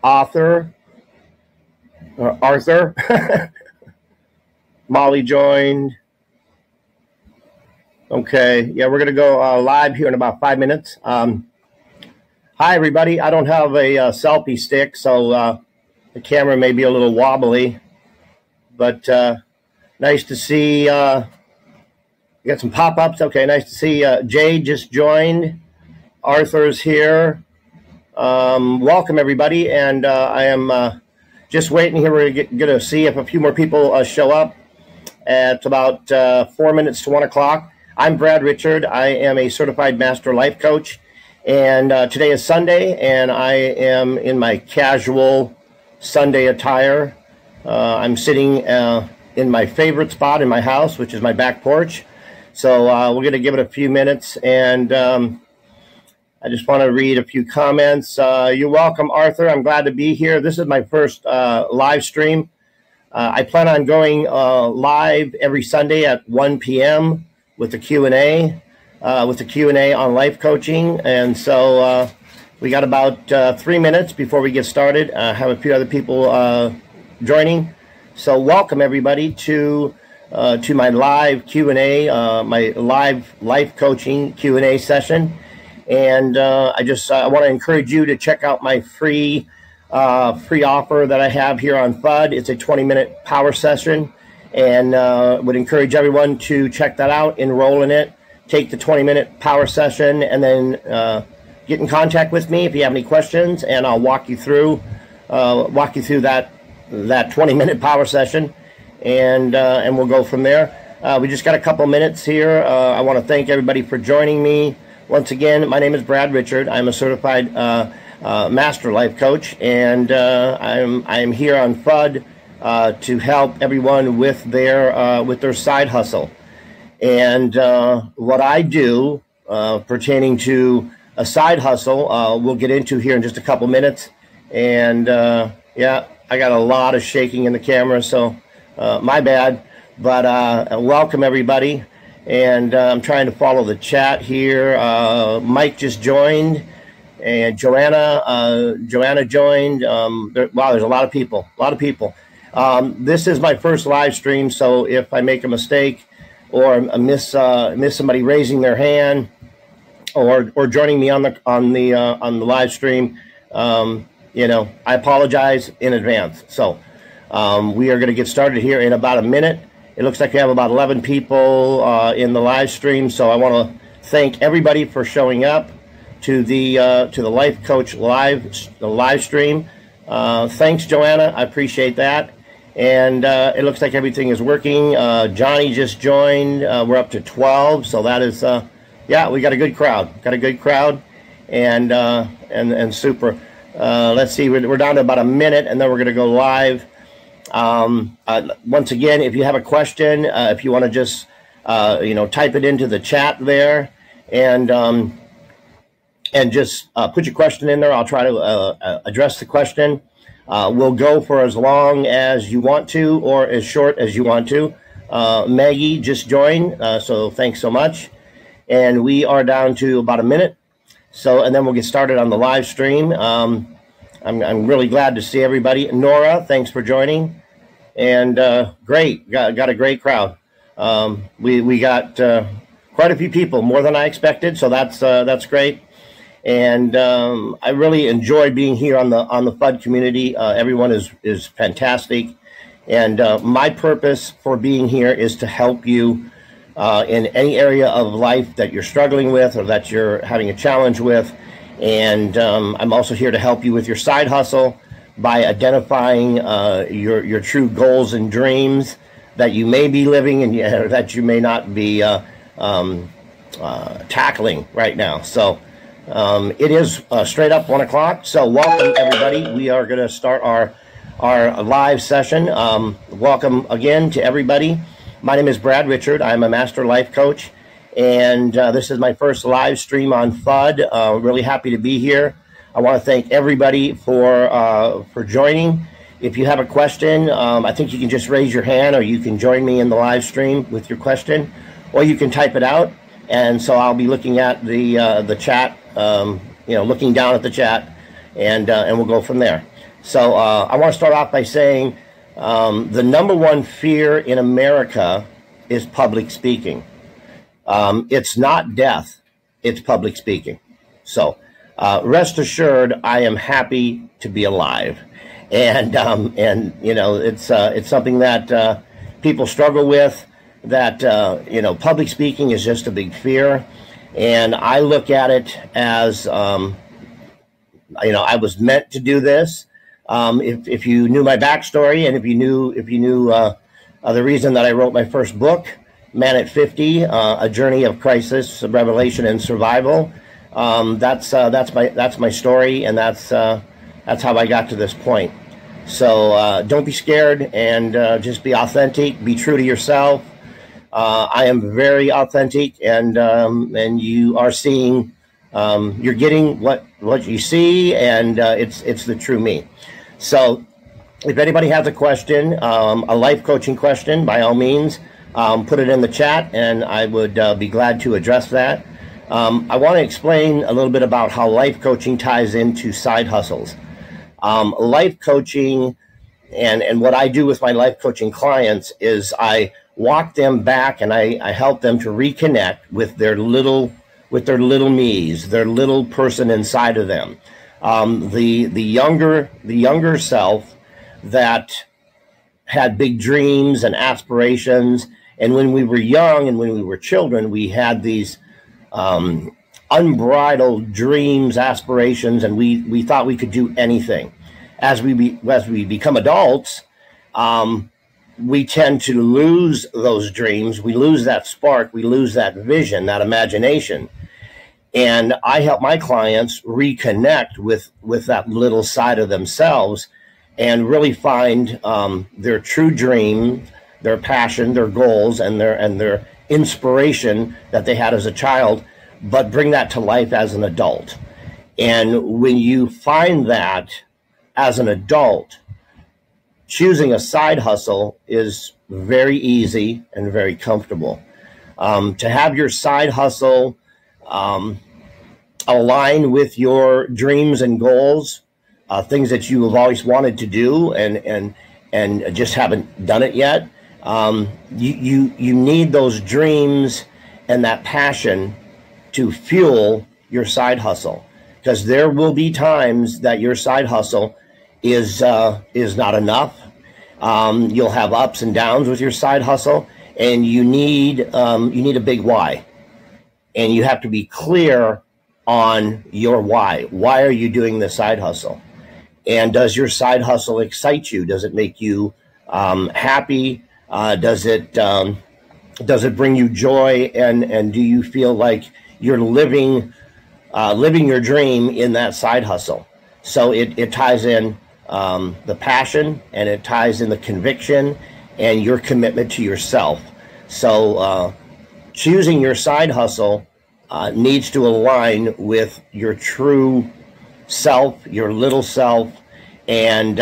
Arthur. Molly joined. Okay, yeah, we're going to go live here in about 5 minutes. Hi, everybody. I don't have a selfie stick, so the camera may be a little wobbly, but nice to see. You got some pop-ups. Okay, nice to see Jay just joined. Arthur's here. Welcome, everybody, and I am just waiting here. We're going to see if a few more people show up at about 4 minutes to 1 o'clock. I'm Brad Richard. I am a certified master life coach, and today is Sunday, and I am in my casual Sunday attire. I'm sitting in my favorite spot in my house, which is my back porch. So we're going to give it a few minutes, and I just want to read a few comments. You're welcome, Arthur. I'm glad to be here. This is my first live stream. I plan on going live every Sunday at 1 p.m. with the Q&A, on life coaching. And so we got about 3 minutes before we get started. I have a few other people joining. So welcome, everybody, to my live Q&A, my live life coaching Q&A session. And I want to encourage you to check out my free offer that I have here on FUD. It's a 20-minute power session, and would encourage everyone to check that out, enroll in it, take the 20-minute power session, and then get in contact with me if you have any questions, and I'll walk you through that 20-minute power session, and we'll go from there. We just got a couple minutes here. I want to thank everybody for joining me. Once again, my name is Brad Richard. I'm a certified master life coach, and I'm here on FUD to help everyone with their side hustle. And what I do pertaining to a side hustle, we'll get into here in just a couple minutes. And yeah, I got a lot of shaking in the camera, so my bad. But welcome, everybody. And I'm trying to follow the chat here. Mike just joined, and Joanna joined. Wow, there's a lot of people. This is my first live stream, so if I make a mistake or miss somebody raising their hand or joining me on the live stream, I apologize in advance. So we are going to get started here in about a minute. It looks like we have about 11 people in the live stream, so I want to thank everybody for showing up to the Life Coach live stream. Thanks, Joanna. I appreciate that. And it looks like everything is working. Johnny just joined. We're up to 12, so that is yeah, we got a good crowd. And super. Let's see. We're down to about a minute, and then we're going to go live. Once again, if you have a question, if you want to just type it into the chat there, and just put your question in there. I'll try to address the question. We'll go for as long as you want to, or as short as you want to. Maggie just joined, so thanks so much. And we are down to about a minute, and then we'll get started on the live stream. I'm really glad to see everybody. Nora, thanks for joining. And great, got a great crowd. We got quite a few people, more than I expected, so that's great. And I really enjoy being here on the FUD community. Everyone is fantastic, and my purpose for being here is to help you in any area of life that you're struggling with or that you're having a challenge with. And I'm also here to help you with your side hustle by identifying your true goals and dreams that you may be living and that you may not be tackling right now. So it is straight up 1 o'clock. So welcome, everybody. We are going to start our live session. Welcome again to everybody. My name is Brad Richard. I'm a master life coach, and this is my first live stream on FUD. Really happy to be here. I want to thank everybody for joining. If you have a question, I think you can just raise your hand, or you can join me in the live stream with your question, or you can type it out. And so I'll be looking at the chat, looking down at the chat, and we'll go from there. So I want to start off by saying the number one fear in America is public speaking. It's not death, it's public speaking. So rest assured, I am happy to be alive. And you know, it's something that people struggle with, that you know, public speaking is just a big fear. And I look at it as, you know, I was meant to do this. If you knew my backstory, and if you knew the reason that I wrote my first book, Man at 50, A Journey of Crisis, Revelation, and Survival, that's my story, and that's how I got to this point. So don't be scared, and just be authentic, be true to yourself. I am very authentic, and you are seeing, you're getting what you see, and it's the true me. So if anybody has a question, a life coaching question, by all means, put it in the chat, and I would be glad to address that. I want to explain a little bit about how life coaching ties into side hustles. Life coaching, and what I do with my life coaching clients is I walk them back, and I help them to reconnect with their little me's, their little person inside of them. The younger self that had big dreams and aspirations, and when we were young and when we were children, we had these unbridled dreams, aspirations, and we thought we could do anything. As we become adults, we tend to lose those dreams. We lose that spark. We lose that vision, that imagination. And I help my clients reconnect with that little side of themselves, and really find their true dream, their passion, their goals, and their inspiration that they had as a child, but bring that to life as an adult. And when you find that as an adult, choosing a side hustle is very easy and very comfortable. To have your side hustle align with your dreams and goals, things that you have always wanted to do and just haven't done it yet. You need those dreams and that passion to fuel your side hustle, because there will be times that your side hustle is not enough. You'll have ups and downs with your side hustle, and you need a big why, and you have to be clear on your why. Why are you doing the side hustle? And does your side hustle excite you? Does it make you happy? Does it bring you joy? And do you feel like you're living your dream in that side hustle? So it ties in the passion, and it ties in the conviction and your commitment to yourself. So choosing your side hustle needs to align with your true self, your little self, and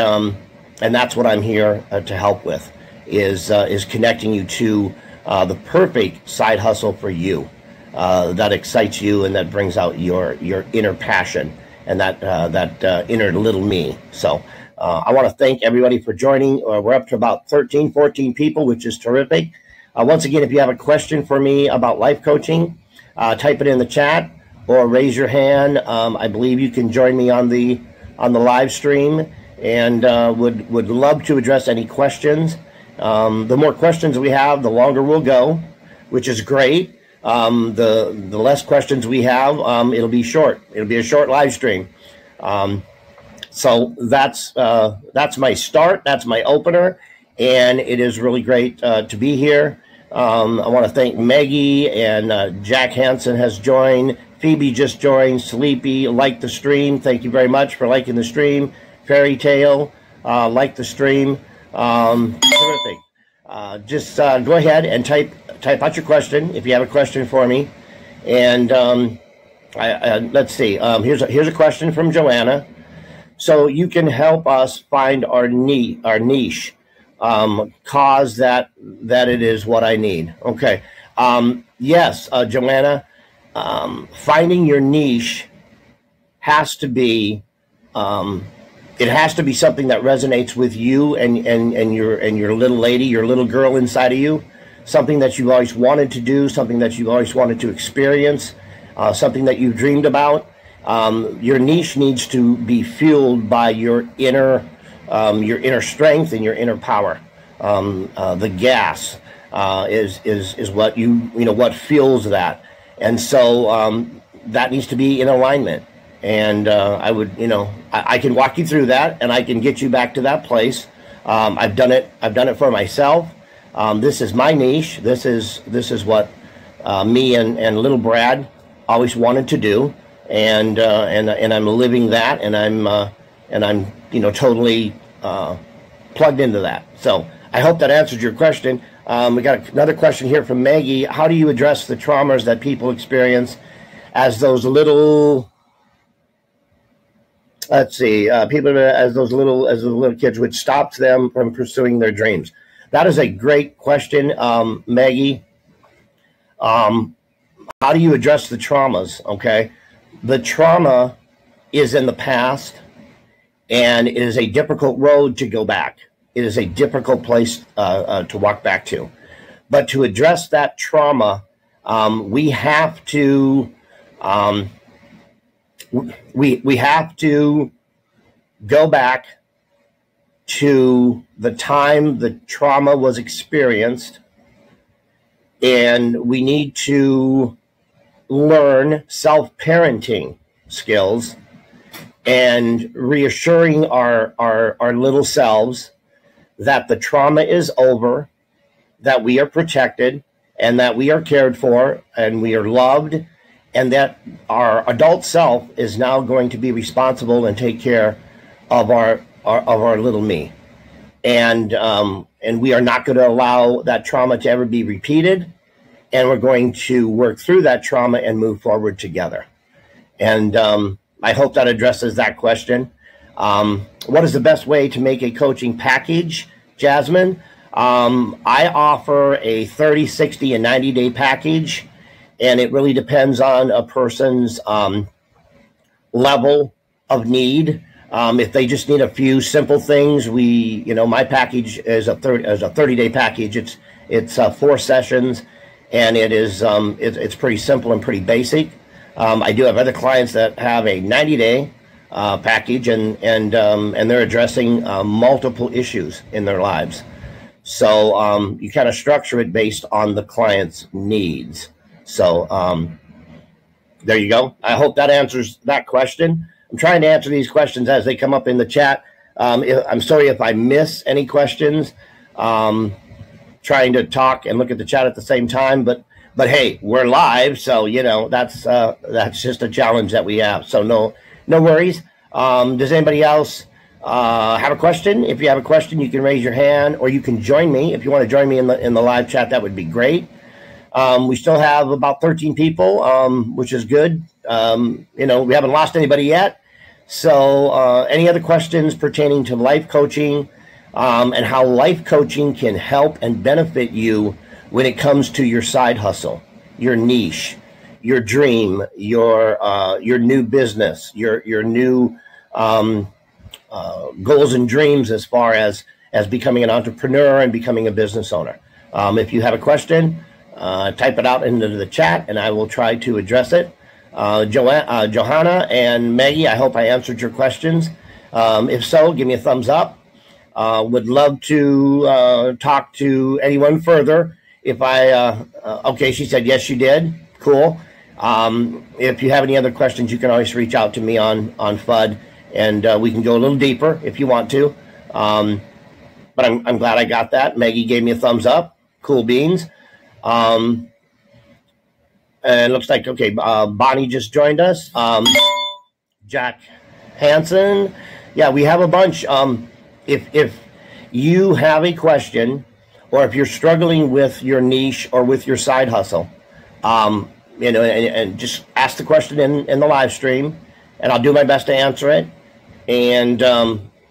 that's what I'm here to help with, is connecting you to the perfect side hustle for you, that excites you and that brings out your inner passion and that inner little me. So I want to thank everybody for joining. We're up to about 13, 14 people, which is terrific. Once again, if you have a question for me about life coaching, type it in the chat or raise your hand. I believe you can join me on the live stream, and would love to address any questions. The more questions we have, the longer we'll go, which is great. The less questions we have, it'll be short. It'll be a short live stream. So that's my start. That's my opener, and it is really great to be here. I want to thank Maggie, and Jack Hansen has joined. Phoebe just joined. Sleepy liked the stream. Thank you very much for liking the stream. Fairy Tale liked the stream. Terrific. Just go ahead and type out your question if you have a question for me. And let's see. Here's a question from Joanna. So you can help us find our niche, cause that it is what I need. Okay. Yes, Joanna. Finding your niche has to be it has to be something that resonates with you and your little lady, your little girl inside of you, something that you've always wanted to do, something that you've always wanted to experience, something that you've dreamed about. Your niche needs to be fueled by your inner strength and your inner power. The gas is what what fuels that, and so that needs to be in alignment. And I can walk you through that, and I can get you back to that place. I've done it for myself. This is my niche. This is what me and little Brad always wanted to do, and I'm living that, and I'm totally plugged into that. So I hope that answered your question. We got another question here from Maggie. How do you address the traumas that people experience as those little? Let's see, people as those little kids, which stops them from pursuing their dreams. That is a great question, Maggie. How do you address the traumas? Okay, the trauma is in the past, and it is a difficult road to go back. It is a difficult place to walk back to. But to address that trauma, we have to we have to go back to the time the trauma was experienced, and we need to learn self-parenting skills and reassuring our little selves that the trauma is over, that we are protected, and that we are cared for, and we are loved, and that our adult self is now going to be responsible and take care of our little me. And we are not going to allow that trauma to ever be repeated, and we're going to work through that trauma and move forward together. And I hope that addresses that question. What is the best way to make a coaching package, Jasmine? I offer a 30, 60, and 90-day package, and it really depends on a person's level of need. If they just need a few simple things, my package is a 30-day package. It's 4 sessions, and it's pretty simple and pretty basic. I do have other clients that have a 90-day package, and they're addressing multiple issues in their lives. So you kind of structure it based on the client's needs. So there you go. I hope that answers that question. I'm trying to answer these questions as they come up in the chat. I'm sorry if I miss any questions. Trying to talk and look at the chat at the same time, but hey, we're live, so that's just a challenge that we have. So no worries. Does anybody else have a question? If you have a question, you can raise your hand, or you can join me. If you want to join me in the live chat, that would be great. We still have about 13 people, which is good. We haven't lost anybody yet. So any other questions pertaining to life coaching and how life coaching can help and benefit you when it comes to your side hustle, your niche, your dream, your new business, your new goals and dreams as far as becoming an entrepreneur and becoming a business owner. If you have a question, type it out into the chat, and I will try to address it. Johanna and Maggie, I hope I answered your questions. If so, give me a thumbs up. Would love to talk to anyone further. If okay, she said yes, you did. Cool. If you have any other questions, you can always reach out to me on FUD, and we can go a little deeper if you want to. But I'm glad I got that. Maggie gave me a thumbs up. Cool beans. And it looks like, okay, Bonnie just joined us. Jack Hansen. Yeah, we have a bunch. If you have a question, or if you're struggling with your niche or with your side hustle, and just ask the question in the live stream, and I'll do my best to answer it. And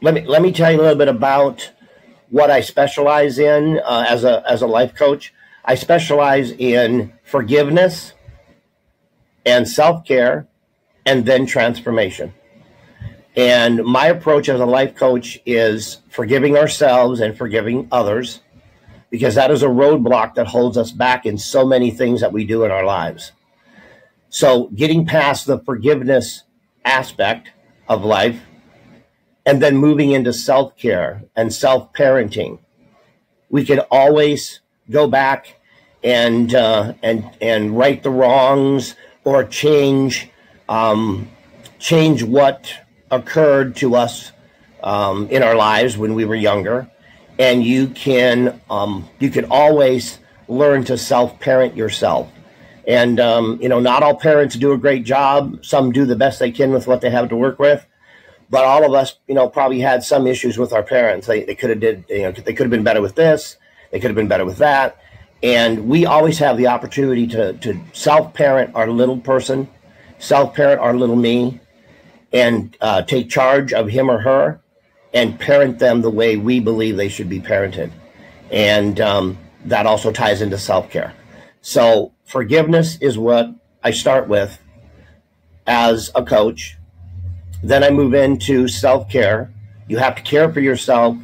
let me tell you a little bit about what I specialize in as a life coach. I specialize in forgiveness and self-care, and then transformation. And my approach as a life coach is forgiving ourselves and forgiving others, because that is a roadblock that holds us back in so many things that we do in our lives. So getting past the forgiveness aspect of life and then moving into self-care and self-parenting, we can always go back and right the wrongs or change what occurred to us in our lives when we were younger. And you can always learn to self-parent yourself. And not all parents do a great job. Some do the best they can with what they have to work with. But all of us, probably had some issues with our parents. They could have been better with this. They could have been better with that. And we always have the opportunity to self-parent our little person, self-parent our little me, and take charge of him or her and parent them the way we believe they should be parented. And that also ties into self-care. So forgiveness is what I start with as a coach. Then I move into self-care. You have to care for yourself.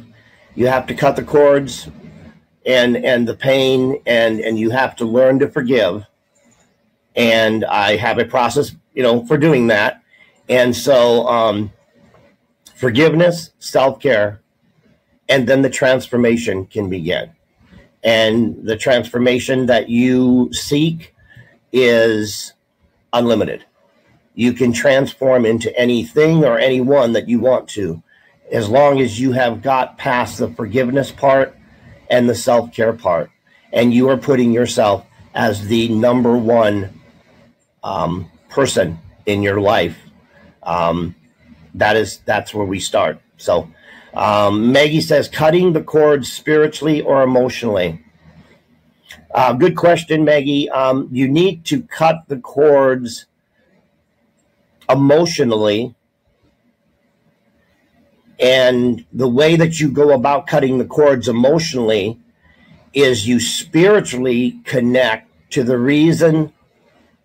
You have to cut the cords and the pain, and you have to learn to forgive. And I have a process, for doing that. And so forgiveness, self-care, and then the transformation can begin. And the transformation that you seek is unlimited. You can transform into anything or anyone that you want to, as long as you have got past the forgiveness part and the self-care part, and you are putting yourself as the number one person in your life. That's where we start. So Maggie says, cutting the cords spiritually or emotionally. Good question, Maggie. You need to cut the cords emotionally, and the way that you go about cutting the cords emotionally is you spiritually connect to the reason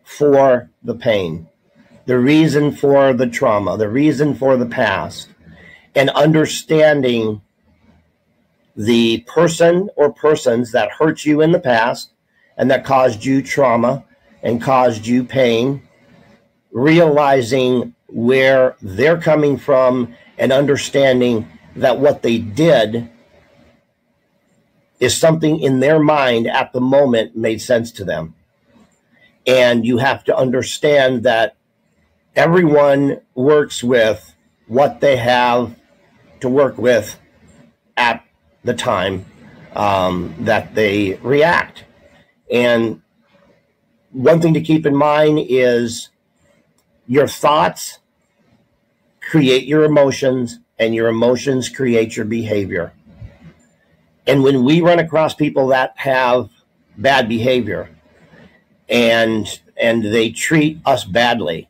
for the pain, the reason for the trauma, the reason for the past, and understanding the person or persons that hurt you in the past and that caused you trauma and caused you pain, realizing where they're coming from and understanding that what they did is something in their mind at the moment made sense to them. And you have to understand that everyone works with what they have to work with at the time that they react. And one thing to keep in mind is your thoughts create your emotions, and your emotions create your behavior. And when we run across people that have bad behavior and they treat us badly,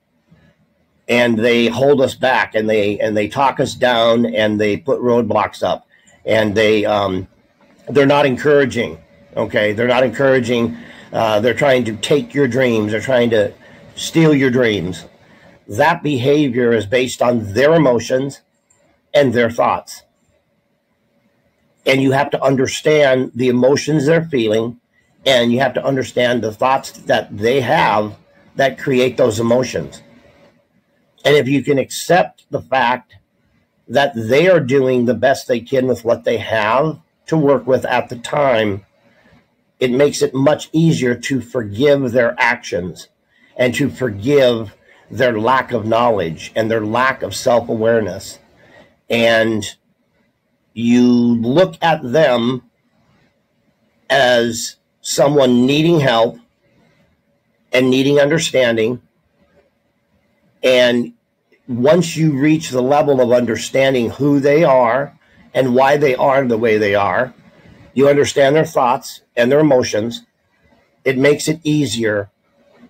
and they hold us back, and they talk us down, and they put roadblocks up, and they're not encouraging. Okay, they're not encouraging. They're trying to take your dreams. They're trying to steal your dreams. That behavior is based on their emotions and their thoughts. And you have to understand the emotions they're feeling, and you have to understand the thoughts that they have that create those emotions. And if you can accept the fact that they are doing the best they can with what they have to work with at the time, it makes it much easier to forgive their actions and to forgive their lack of knowledge and their lack of self-awareness. And you look at them as someone needing help and needing understanding. And once you reach the level of understanding who they are and why they are the way they are, you understand their thoughts and their emotions, it makes it easier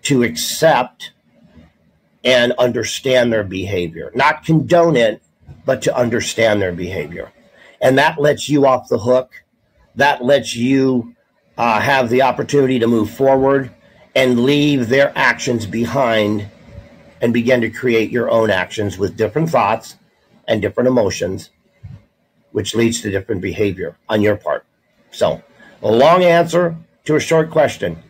to accept and understand their behavior. Not condone it, but to understand their behavior. And that lets you off the hook. That lets you have the opportunity to move forward and leave their actions behind and begin to create your own actions with different thoughts and different emotions, which leads to different behavior on your part. So, a long answer to a short question.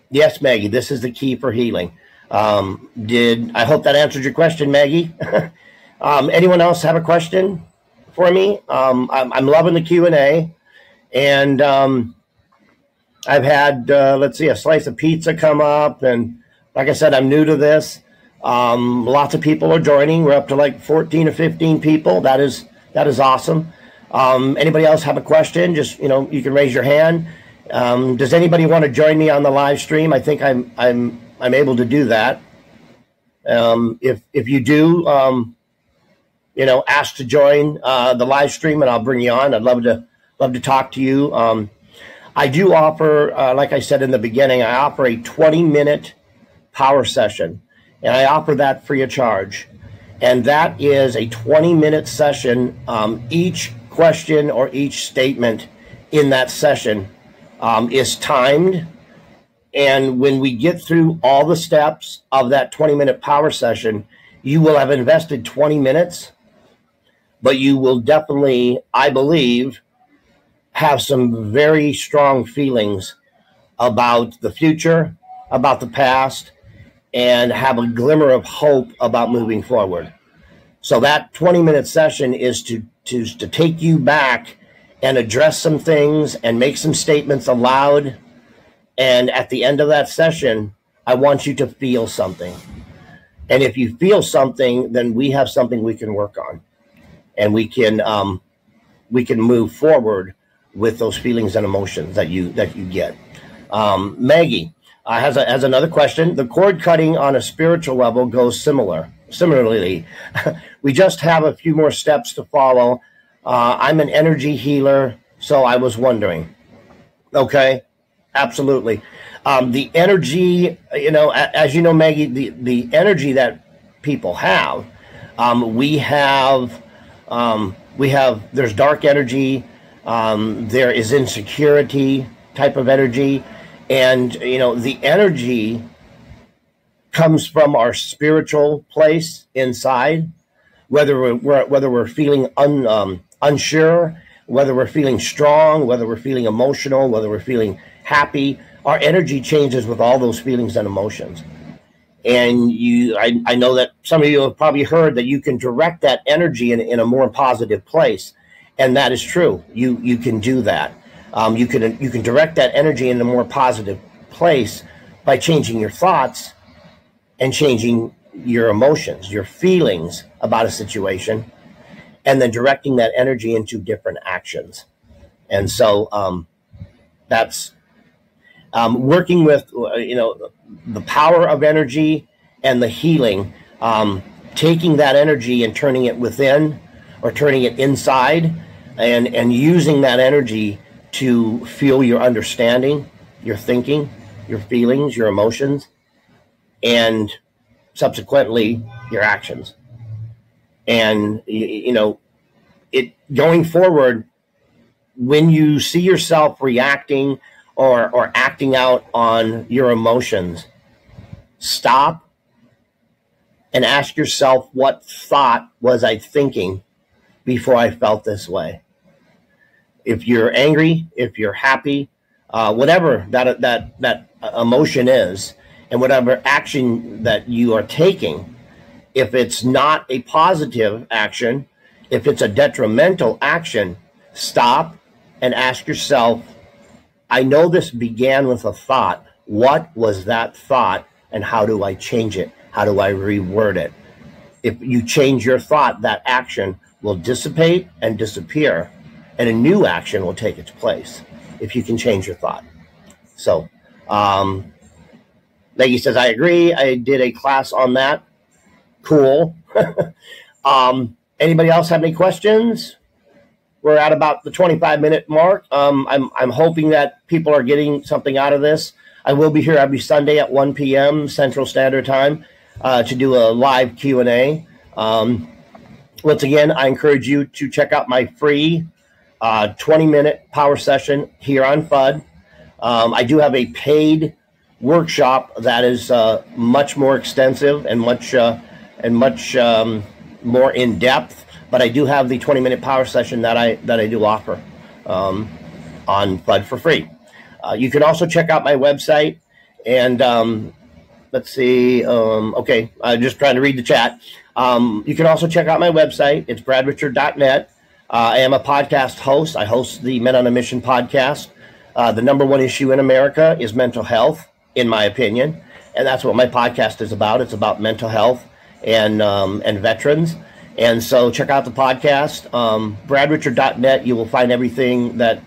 Yes, Maggie, this is the key for healing. I hope that answered your question, Maggie. Anyone else have a question for me? I'm loving the Q&A, and I've had, let's see, a slice of pizza come up, and like I said, I'm new to this. Lots of people are joining. We're up to like 14 or 15 people. That is awesome. Anybody else have a question? Just, you can raise your hand. Does anybody want to join me on the live stream? I think I'm able to do that. If you do, ask to join the live stream, and I'll bring you on. I'd love to talk to you. I do offer, like I said in the beginning, I offer a 20-minute power session, and I offer that free of charge. And that is a 20-minute session. Each question or each statement in that session is timed. And when we get through all the steps of that 20-minute power session, you will have invested 20 minutes, but you will definitely, I believe, have some very strong feelings about the future, about the past, and have a glimmer of hope about moving forward. So that 20-minute session is to take you back and address some things and make some statements aloud. And at the end of that session, I want you to feel something. And if you feel something, then we have something we can work on, and we can move forward with those feelings and emotions that you get. Maggie has another question. The cord cutting on a spiritual level goes similarly. We just have a few more steps to follow. I'm an energy healer, so I was wondering. Okay, absolutely. The energy, as you know, Maggie, the energy that people have, there's dark energy, there is insecurity type of energy, and the energy comes from our spiritual place inside. Whether we're feeling unsure, whether we're feeling strong, whether we're feeling emotional, whether we're feeling happy, our energy changes with all those feelings and emotions. And I know that some of you have probably heard that you can direct that energy in a more positive place, and that is true. You can do that. You can direct that energy in a more positive place by changing your thoughts and changing your emotions, your feelings about a situation, and then directing that energy into different actions. And so that's working with the power of energy and the healing, taking that energy and turning it within or turning it inside, and using that energy to fuel your understanding, your thinking, your feelings, your emotions, and subsequently your actions. And it going forward, when you see yourself reacting or acting out on your emotions, stop and ask yourself, what thought was I thinking before I felt this way? If you're angry, if you're happy, whatever that emotion is, and whatever action that you are taking, if it's not a positive action, if it's a detrimental action, stop and ask yourself, I know this began with a thought. What was that thought, and how do I change it? How do I reword it? If you change your thought, that action will dissipate and disappear, and a new action will take its place if you can change your thought. So, Maggie says, I agree. I did a class on that. Cool. Anybody else have any questions? We're at about the 25-minute mark. I'm hoping that people are getting something out of this. I will be here every Sunday at 1 p.m. Central Standard Time to do a live Q&A. Once again, I encourage you to check out my free 20-minute power session here on FUD. I do have a paid workshop that is much more extensive and much more in depth, but I do have the 20-minute power session that I do offer on FUD for free. You can also check out my website, and let's see. Okay, I'm just trying to read the chat. You can also check out my website. It's bradrichard.net. I am a podcast host. I host the Men on a Mission podcast. The #1 issue in America is mental health, in my opinion, and that's what my podcast is about. It's about mental health and veterans. And so check out the podcast, bradrichard.net. You will find everything that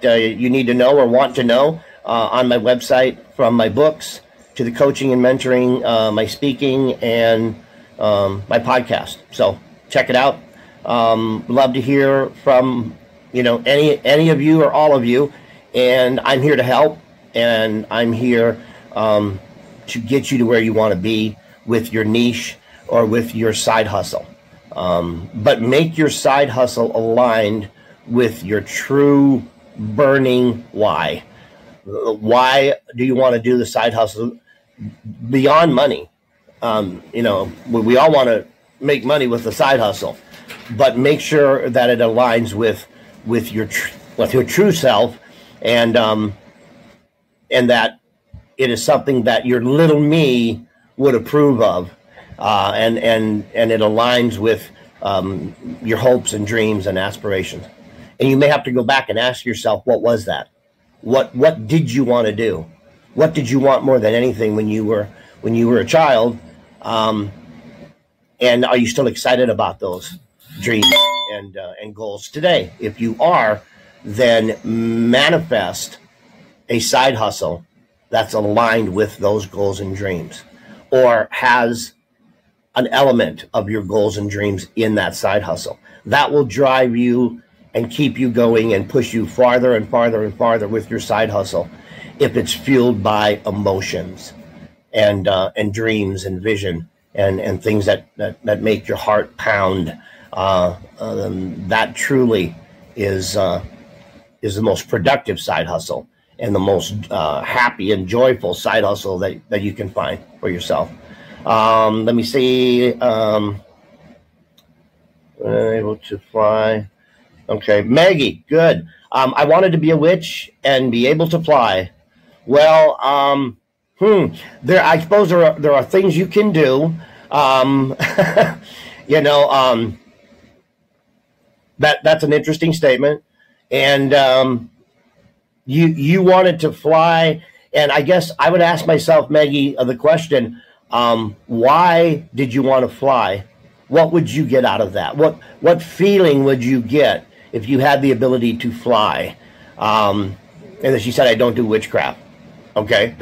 you need to know or want to know on my website, from my books to the coaching and mentoring, my speaking, and my podcast. So check it out. Love to hear from any of you or all of you, and I'm here to help, and I'm here to get you to where you want to be with your niche or with your side hustle. But make your side hustle aligned with your true burning why. Why do you want to do the side hustle beyond money? We all want to make money with the side hustle, but make sure that it aligns with your true self, and that it is something that your little me would approve of, and it aligns with your hopes and dreams and aspirations. And you may have to go back and ask yourself, what was that? What did you want to do? What did you want more than anything when you were a child? And are you still excited about those dreams and goals today? If you are, then manifest a side hustle that's aligned with those goals and dreams, or has an element of your goals and dreams in that side hustle. That will drive you and keep you going and push you farther and farther and farther with your side hustle, if it's fueled by emotions and dreams and vision and things that make your heart pound. That truly is the most productive side hustle, and the most happy and joyful side hustle that you can find for yourself. Let me see. Able to fly. Okay, Maggie, good. I wanted to be a witch and be able to fly. Well, I suppose there are things you can do. That's an interesting statement. And you wanted to fly, and I guess I would ask myself, Maggie, the question, why did you want to fly? What would you get out of that? What feeling would you get if you had the ability to fly? And then she said, I don't do witchcraft. Okay.